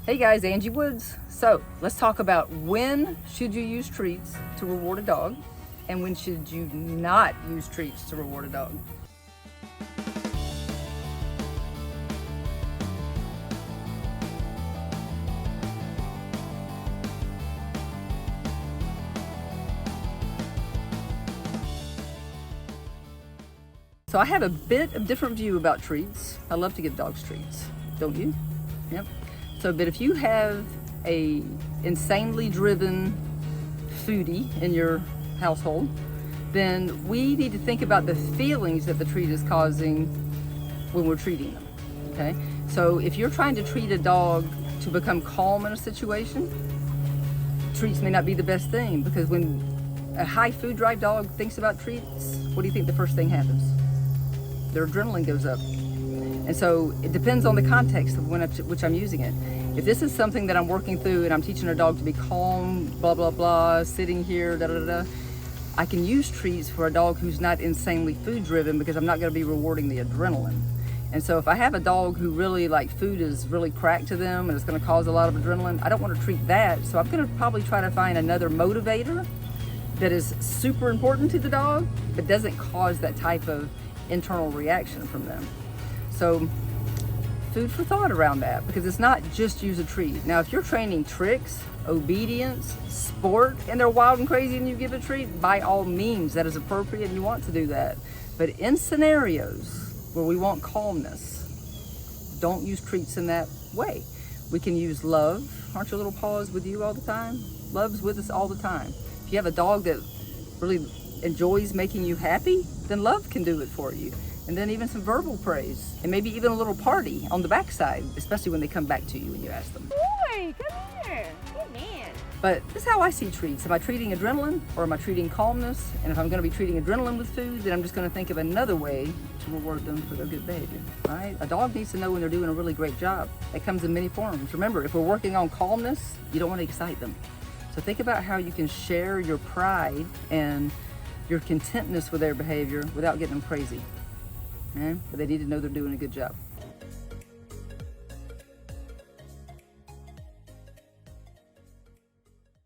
Hey guys, Angie Woods. So let's talk about when should you use treats to reward a dog and when should you not use treats to reward a dog. So I have a bit of different view about treats. I love to give dogs treats, don't you? Yep. So, but if you have a insanely driven foodie in your household, then we need to think about the feelings that the treat is causing when we're treating them, okay? So if you're trying to treat a dog to become calm in a situation, treats may not be the best thing, because when a high food drive dog thinks about treats, what do you think the first thing happens? Their adrenaline goes up. And so it depends on the context of which I'm using it. If this is something that I'm working through and I'm teaching a dog to be calm, blah, blah, blah, sitting here, da, da, da, I can use treats for a dog who's not insanely food driven, because I'm not gonna be rewarding the adrenaline. And so if I have a dog who really, like, food is really cracked to them and it's gonna cause a lot of adrenaline, I don't wanna treat that. So I'm gonna probably try to find another motivator that is super important to the dog, but doesn't cause that type of internal reaction from them. So food for thought around that, because it's not just use a treat. Now, if you're training tricks, obedience, sport, and they're wild and crazy and you give a treat, by all means, that is appropriate and you want to do that. But in scenarios where we want calmness, don't use treats in that way. We can use love. Aren't your little paws with you all the time? Love's with us all the time. If you have a dog that really enjoys making you happy, then love can do it for you. And then even some verbal praise, and maybe even a little party on the backside, especially when they come back to you when you ask them. Boy, come here. Good man. But this is how I see treats. Am I treating adrenaline or am I treating calmness? And if I'm gonna be treating adrenaline with food, then I'm just gonna think of another way to reward them for their good behavior, right? A dog needs to know when they're doing a really great job. That comes in many forms. Remember, if we're working on calmness, you don't wanna excite them. So think about how you can share your pride and your contentness with their behavior without getting them crazy. But they need to know they're doing a good job.